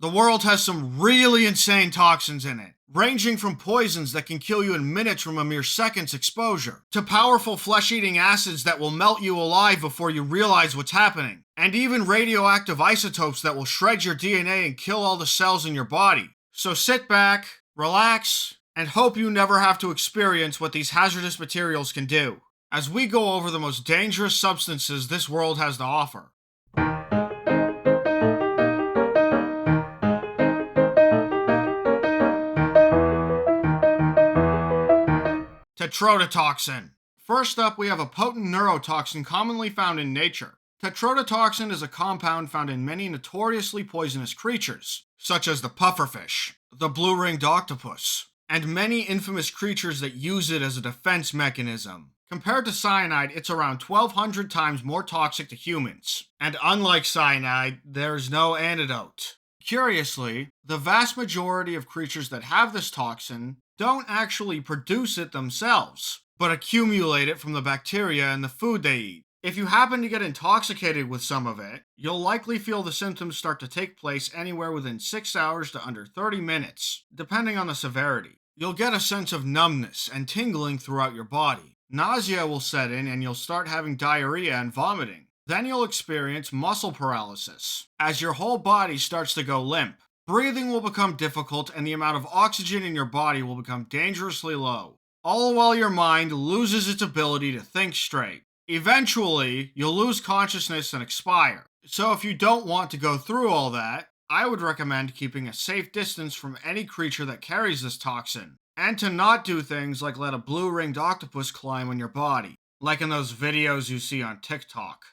The world has some really insane toxins in it, ranging from poisons that can kill you in minutes from a mere second's exposure, to powerful flesh-eating acids that will melt you alive before you realize what's happening, and even radioactive isotopes that will shred your DNA and kill all the cells in your body. So sit back, relax, and hope you never have to experience what these hazardous materials can do, as we go over the most dangerous substances this world has to offer. Tetrodotoxin. First up, we have a potent neurotoxin commonly found in nature. Tetrodotoxin is a compound found in many notoriously poisonous creatures, such as the pufferfish, the blue-ringed octopus, and many infamous creatures that use it as a defense mechanism. Compared to cyanide, it's around 1,200 times more toxic to humans, and unlike cyanide, there's no antidote. Curiously, the vast majority of creatures that have this toxin don't actually produce it themselves, but accumulate it from the bacteria in the food they eat. If you happen to get intoxicated with some of it, you'll likely feel the symptoms start to take place anywhere within 6 hours to under 30 minutes, depending on the severity. You'll get a sense of numbness and tingling throughout your body. Nausea will set in and you'll start having diarrhea and vomiting. Then you'll experience muscle paralysis, as your whole body starts to go limp. Breathing will become difficult and the amount of oxygen in your body will become dangerously low, all while your mind loses its ability to think straight. Eventually, you'll lose consciousness and expire. So if you don't want to go through all that, I would recommend keeping a safe distance from any creature that carries this toxin, and to not do things like let a blue-ringed octopus climb on your body, like in those videos you see on TikTok.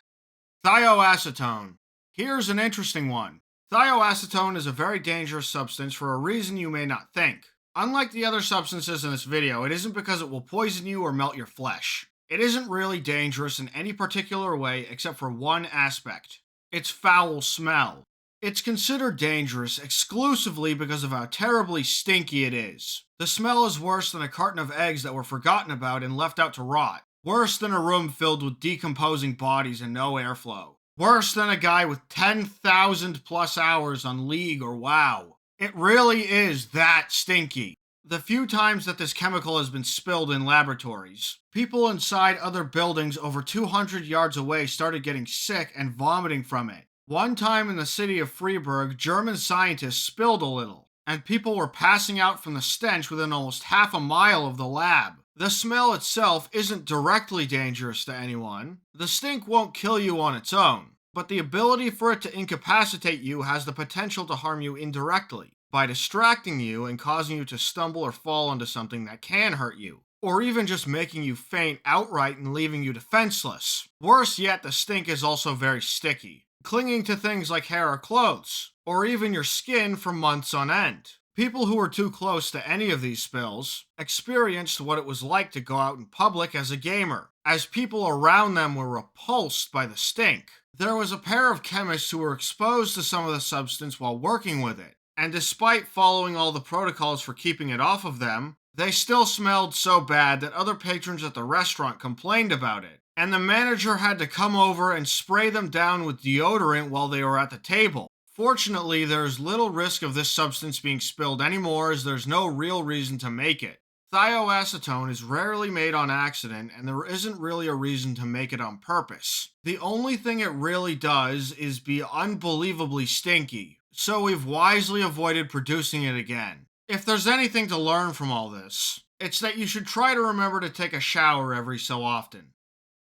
Thioacetone. Here's an interesting one. Thioacetone is a very dangerous substance for a reason you may not think. Unlike the other substances in this video, it isn't because it will poison you or melt your flesh. It isn't really dangerous in any particular way except for one aspect: its foul smell. It's considered dangerous exclusively because of how terribly stinky it is. The smell is worse than a carton of eggs that were forgotten about and left out to rot. Worse than a room filled with decomposing bodies and no airflow. Worse than a guy with 10,000 plus hours on League or WoW. It really is that stinky. The few times that this chemical has been spilled in laboratories, people inside other buildings over 200 yards away started getting sick and vomiting from it. One time in the city of Freiburg, German scientists spilled a little, and people were passing out from the stench within almost half a mile of the lab. The smell itself isn't directly dangerous to anyone. The stink won't kill you on its own, but the ability for it to incapacitate you has the potential to harm you indirectly, by distracting you and causing you to stumble or fall into something that can hurt you, or even just making you faint outright and leaving you defenseless. Worse yet, the stink is also very sticky, clinging to things like hair or clothes, or even your skin for months on end. People who were too close to any of these spills experienced what it was like to go out in public as a gamer, as people around them were repulsed by the stink. There was a pair of chemists who were exposed to some of the substance while working with it, and despite following all the protocols for keeping it off of them, they still smelled so bad that other patrons at the restaurant complained about it, and the manager had to come over and spray them down with deodorant while they were at the table. Fortunately, there's little risk of this substance being spilled anymore, as there's no real reason to make it. Thioacetone is rarely made on accident, and there isn't really a reason to make it on purpose. The only thing it really does is be unbelievably stinky, so we've wisely avoided producing it again. If there's anything to learn from all this, it's that you should try to remember to take a shower every so often.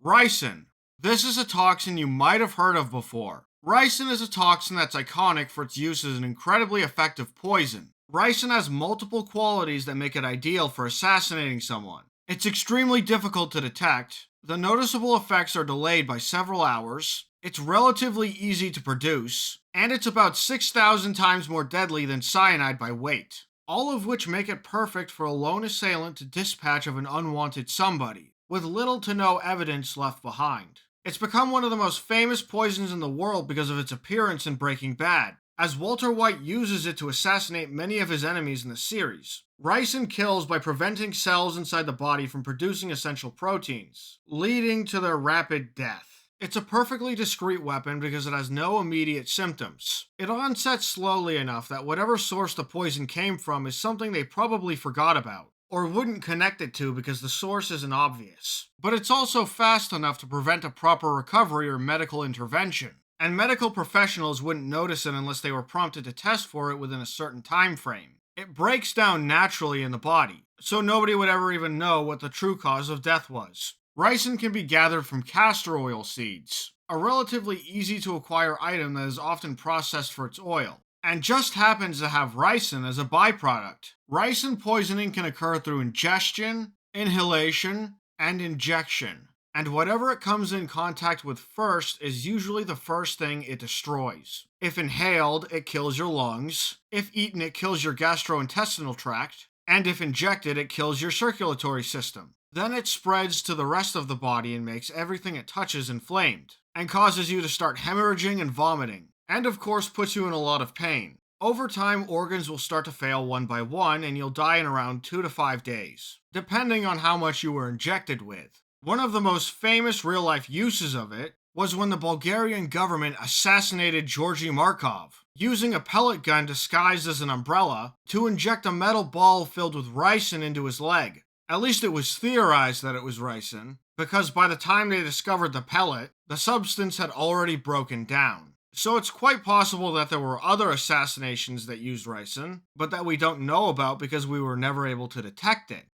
Ricin. This is a toxin you might have heard of before. Ricin is a toxin that's iconic for its use as an incredibly effective poison. Ricin has multiple qualities that make it ideal for assassinating someone. It's extremely difficult to detect, the noticeable effects are delayed by several hours, it's relatively easy to produce, and it's about 6,000 times more deadly than cyanide by weight, all of which make it perfect for a lone assailant to dispatch of an unwanted somebody, with little to no evidence left behind. It's become one of the most famous poisons in the world because of its appearance in Breaking Bad, as Walter White uses it to assassinate many of his enemies in the series. Ricin kills by preventing cells inside the body from producing essential proteins, leading to their rapid death. It's a perfectly discreet weapon because it has no immediate symptoms. It onsets slowly enough that whatever source the poison came from is something they probably forgot about, or wouldn't connect it to because the source isn't obvious. But it's also fast enough to prevent a proper recovery or medical intervention, and medical professionals wouldn't notice it unless they were prompted to test for it within a certain time frame. It breaks down naturally in the body, so nobody would ever even know what the true cause of death was. Ricin can be gathered from castor oil seeds, a relatively easy to acquire item that is often processed for its oil, and just happens to have ricin as a byproduct. Ricin poisoning can occur through ingestion, inhalation, and injection, and whatever it comes in contact with first is usually the first thing it destroys. If inhaled, it kills your lungs, if eaten, it kills your gastrointestinal tract, and if injected, it kills your circulatory system. Then it spreads to the rest of the body and makes everything it touches inflamed, and causes you to start hemorrhaging and vomiting, and of course puts you in a lot of pain. Over time, organs will start to fail one by one, and you'll die in around 2 to 5 days, depending on how much you were injected with. One of the most famous real-life uses of it was when the Bulgarian government assassinated Georgy Markov, using a pellet gun disguised as an umbrella to inject a metal ball filled with ricin into his leg. At least it was theorized that it was ricin, because by the time they discovered the pellet, the substance had already broken down. So it's quite possible that there were other assassinations that used ricin, but that we don't know about because we were never able to detect it.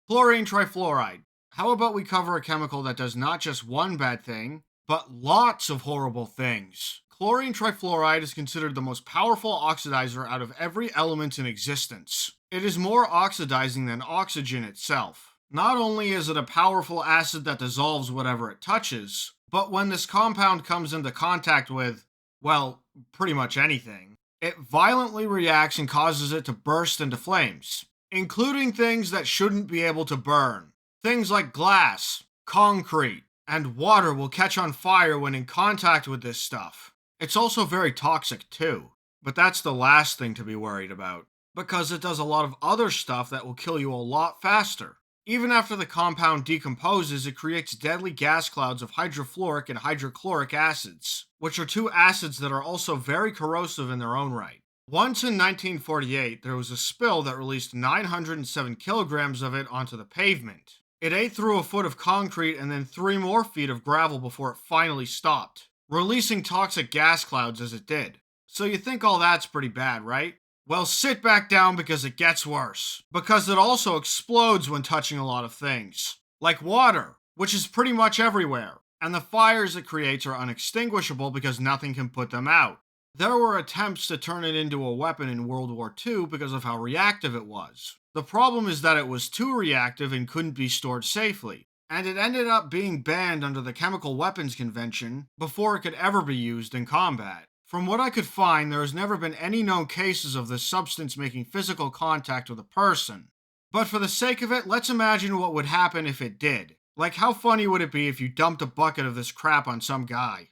Chlorine Trifluoride. How about we cover a chemical that does not just one bad thing, but lots of horrible things? Chlorine trifluoride is considered the most powerful oxidizer out of every element in existence. It is more oxidizing than oxygen itself. Not only is it a powerful acid that dissolves whatever it touches, but when this compound comes into contact with, well, pretty much anything, it violently reacts and causes it to burst into flames, including things that shouldn't be able to burn. Things like glass, concrete, and water will catch on fire when in contact with this stuff. It's also very toxic too, but that's the last thing to be worried about, because it does a lot of other stuff that will kill you a lot faster. Even after the compound decomposes, it creates deadly gas clouds of hydrofluoric and hydrochloric acids, which are two acids that are also very corrosive in their own right. Once in 1948, there was a spill that released 907 kilograms of it onto the pavement. It ate through a foot of concrete and then 3 more feet of gravel before it finally stopped, releasing toxic gas clouds as it did. So you think all that's pretty bad, right? Well, sit back down because it gets worse. Because it also explodes when touching a lot of things. Like water, which is pretty much everywhere. And the fires it creates are unextinguishable because nothing can put them out. There were attempts to turn it into a weapon in World War II because of how reactive it was. The problem is that it was too reactive and couldn't be stored safely, and it ended up being banned under the Chemical Weapons Convention before it could ever be used in combat. From what I could find, there has never been any known cases of this substance making physical contact with a person. But for the sake of it, let's imagine what would happen if it did. Like, how funny would it be if you dumped a bucket of this crap on some guy?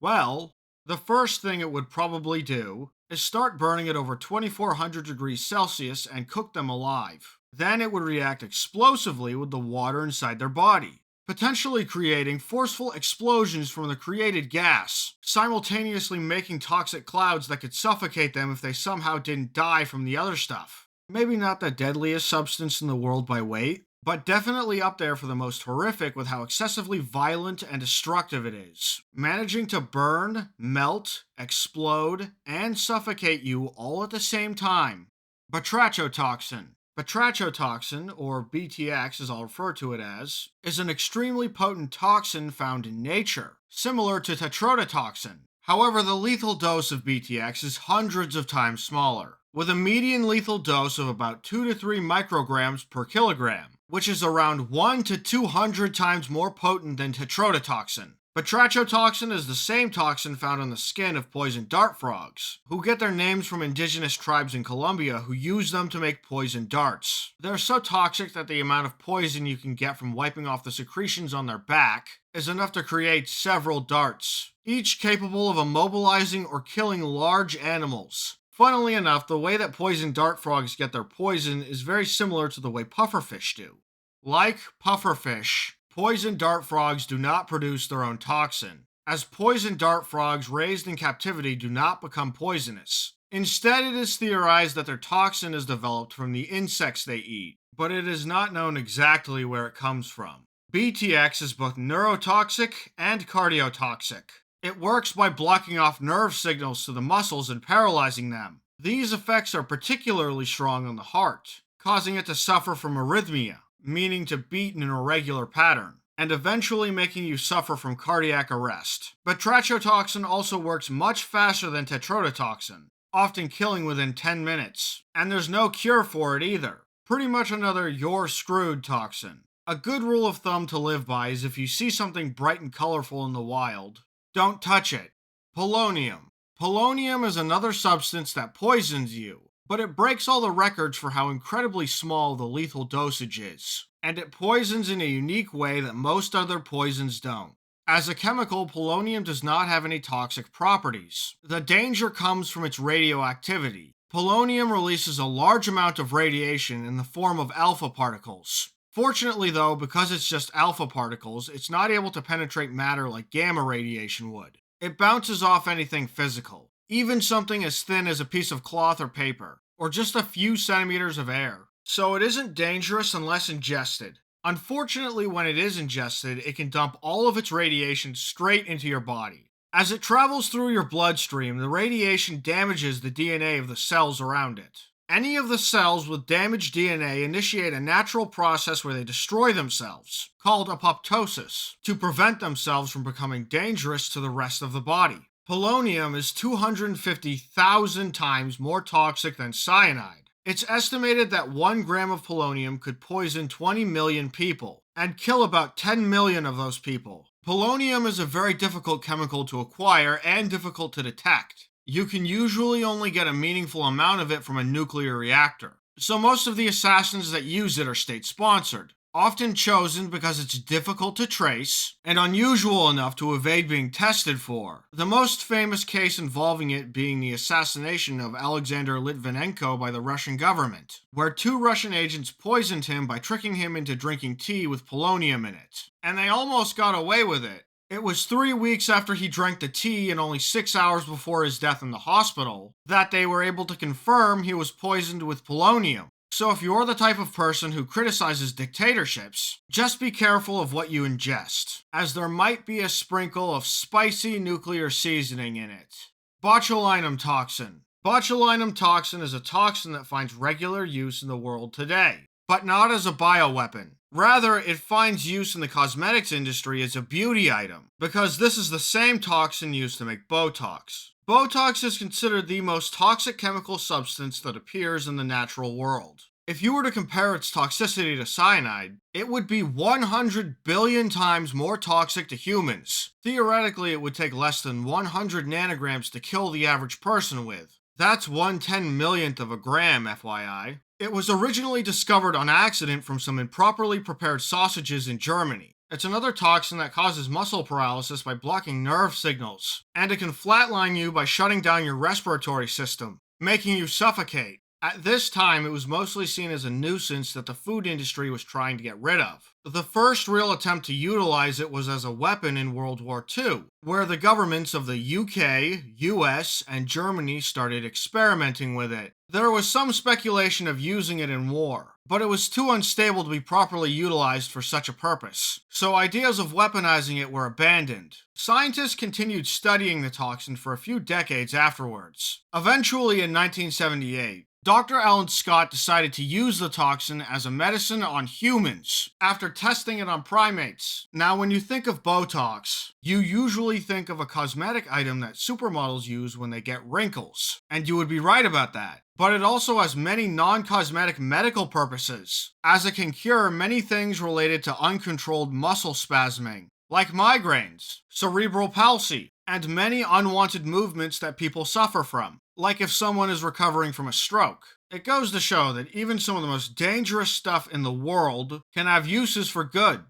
Well, the first thing it would probably do is start burning at over 2400 degrees Celsius and cook them alive. Then it would react explosively with the water inside their body, potentially creating forceful explosions from the created gas, simultaneously making toxic clouds that could suffocate them if they somehow didn't die from the other stuff. Maybe not the deadliest substance in the world by weight, but definitely up there for the most horrific with how excessively violent and destructive it is, managing to burn, melt, explode, and suffocate you all at the same time. Batrachotoxin. Batrachotoxin, or BTX as I'll refer to it as, is an extremely potent toxin found in nature, similar to Tetrodotoxin. However, the lethal dose of BTX is hundreds of times smaller, with a median lethal dose of about 2 to 3 micrograms per kilogram, which is around 1 to 200 times more potent than Tetrodotoxin. Batrachotoxin is the same toxin found on the skin of poison dart frogs, who get their names from indigenous tribes in Colombia who use them to make poison darts. They're so toxic that the amount of poison you can get from wiping off the secretions on their back is enough to create several darts, each capable of immobilizing or killing large animals. Funnily enough, the way that poison dart frogs get their poison is very similar to the way pufferfish do. Like pufferfish, poison dart frogs do not produce their own toxin. as poison dart frogs raised in captivity do not become poisonous. Instead, it is theorized that their toxin is developed from the insects they eat, but it is not known exactly where it comes from. BTX is both neurotoxic and cardiotoxic. It works by blocking off nerve signals to the muscles and paralyzing them. These effects are particularly strong on the heart, causing it to suffer from arrhythmia, meaning to beat in an irregular pattern, and eventually making you suffer from cardiac arrest. Batrachotoxin also works much faster than Tetrodotoxin, often killing within 10 minutes, and there's no cure for it either. Pretty much another "you're screwed" toxin. A good rule of thumb to live by is if you see something bright and colorful in the wild, don't touch it. Polonium. Polonium is another substance that poisons you, but it breaks all the records for how incredibly small the lethal dosage is, and it poisons in a unique way that most other poisons don't. As a chemical, polonium does not have any toxic properties. The danger comes from its radioactivity. Polonium releases a large amount of radiation in the form of alpha particles. Fortunately though, because it's just alpha particles, it's not able to penetrate matter like gamma radiation would. It bounces off anything physical, even something as thin as a piece of cloth or paper, or just a few centimeters of air. So it isn't dangerous unless ingested. Unfortunately, when it is ingested, it can dump all of its radiation straight into your body. As it travels through your bloodstream, the radiation damages the DNA of the cells around it. Any of the cells with damaged DNA initiate a natural process where they destroy themselves, called apoptosis, to prevent themselves from becoming dangerous to the rest of the body. Polonium is 250,000 times more toxic than cyanide. It's estimated that 1 gram of polonium could poison 20 million people, and kill about 10 million of those people. Polonium is a very difficult chemical to acquire and difficult to detect. You can usually only get a meaningful amount of it from a nuclear reactor, so most of the assassins that use it are state-sponsored, often chosen because it's difficult to trace and unusual enough to evade being tested for. The most famous case involving it being the assassination of Alexander Litvinenko by the Russian government, where 2 Russian agents poisoned him by tricking him into drinking tea with polonium in it. And they almost got away with it. It was 3 weeks after he drank the tea and only 6 hours before his death in the hospital that they were able to confirm he was poisoned with polonium. So if you're the type of person who criticizes dictatorships, just be careful of what you ingest, as there might be a sprinkle of spicy nuclear seasoning in it. Botulinum Toxin. Botulinum toxin is a toxin that finds regular use in the world today, but not as a bioweapon. Rather, it finds use in the cosmetics industry as a beauty item, because this is the same toxin used to make Botox. Botox is considered the most toxic chemical substance that appears in the natural world. If you were to compare its toxicity to cyanide, it would be 100 billion times more toxic to humans. Theoretically, it would take less than 100 nanograms to kill the average person with. That's 1/10,000,000th of a gram, FYI. It was originally discovered on accident from some improperly prepared sausages in Germany. It's another toxin that causes muscle paralysis by blocking nerve signals, and it can flatline you by shutting down your respiratory system, making you suffocate. At this time, it was mostly seen as a nuisance that the food industry was trying to get rid of. The first real attempt to utilize it was as a weapon in World War II, where the governments of the UK, US, and Germany started experimenting with it. There was some speculation of using it in war, but it was too unstable to be properly utilized for such a purpose, so ideas of weaponizing it were abandoned. Scientists continued studying the toxin for a few decades afterwards. Eventually, in 1978, Dr. Alan Scott decided to use the toxin as a medicine on humans after testing it on primates. Now, when you think of Botox, you usually think of a cosmetic item that supermodels use when they get wrinkles, and you would be right about that. But it also has many non-cosmetic medical purposes, as it can cure many things related to uncontrolled muscle spasming, like migraines, cerebral palsy, and many unwanted movements that people suffer from, like if someone is recovering from a stroke. It goes to show that even some of the most dangerous stuff in the world can have uses for good.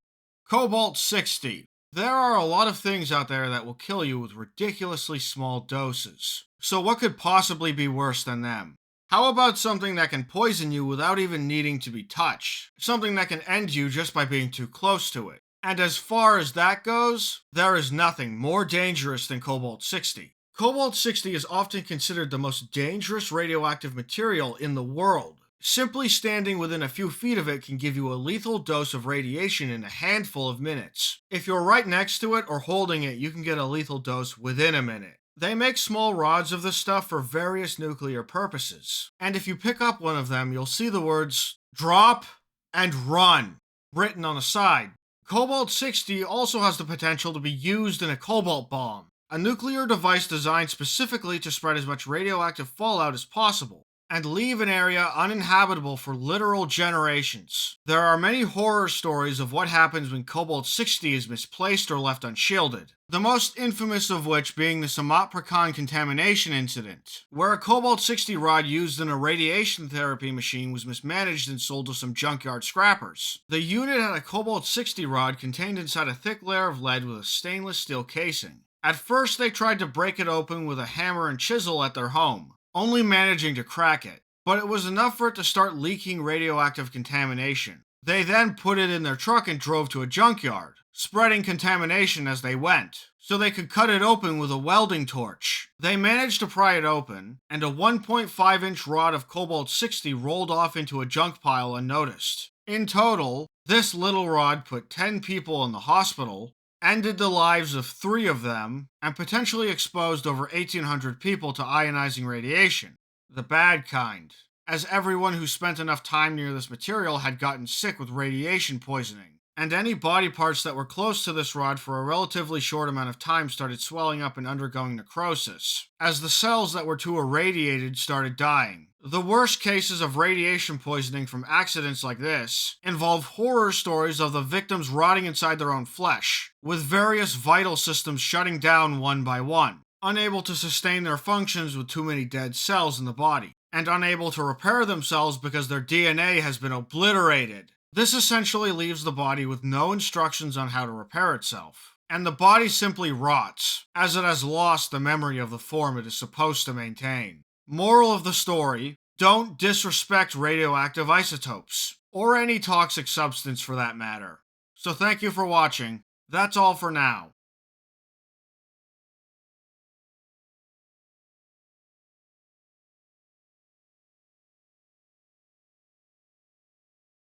Cobalt 60. There are a lot of things out there that will kill you with ridiculously small doses. So what could possibly be worse than them? How about something that can poison you without even needing to be touched? Something that can end you just by being too close to it. And as far as that goes, there is nothing more dangerous than Cobalt-60. Cobalt-60 is often considered the most dangerous radioactive material in the world. Simply standing within a few feet of it can give you a lethal dose of radiation in a handful of minutes. If you're right next to it or holding it, you can get a lethal dose within a minute. They make small rods of this stuff for various nuclear purposes. And if you pick up one of them, you'll see the words, "Drop and run," written on the side. Cobalt-60 also has the potential to be used in a cobalt bomb, a nuclear device designed specifically to spread as much radioactive fallout as possible, and leave an area uninhabitable for literal generations. There are many horror stories of what happens when Cobalt-60 is misplaced or left unshielded, the most infamous of which being the Samat contamination incident, where a Cobalt-60 rod used in a radiation therapy machine was mismanaged and sold to some junkyard scrappers. The unit had a Cobalt-60 rod contained inside a thick layer of lead with a stainless steel casing. At first, they tried to break it open with a hammer and chisel at their home, only managing to crack it, but it was enough for it to start leaking radioactive contamination. They then put it in their truck and drove to a junkyard, spreading contamination as they went, so they could cut it open with a welding torch. They managed to pry it open, and a 1.5-inch rod of Cobalt-60 rolled off into a junk pile unnoticed. In total, this little rod put 10 people in the hospital, ended the lives of 3 of them, and potentially exposed over 1,800 people to ionizing radiation. The bad kind, as everyone who spent enough time near this material had gotten sick with radiation poisoning, and any body parts that were close to this rod for a relatively short amount of time started swelling up and undergoing necrosis, as the cells that were too irradiated started dying. The worst cases of radiation poisoning from accidents like this involve horror stories of the victims rotting inside their own flesh, with various vital systems shutting down one by one, unable to sustain their functions with too many dead cells in the body, and unable to repair themselves because their DNA has been obliterated. This essentially leaves the body with no instructions on how to repair itself, and the body simply rots, as it has lost the memory of the form it is supposed to maintain. Moral of the story: don't disrespect radioactive isotopes, or any toxic substance for that matter. So thank you for watching. That's all for now.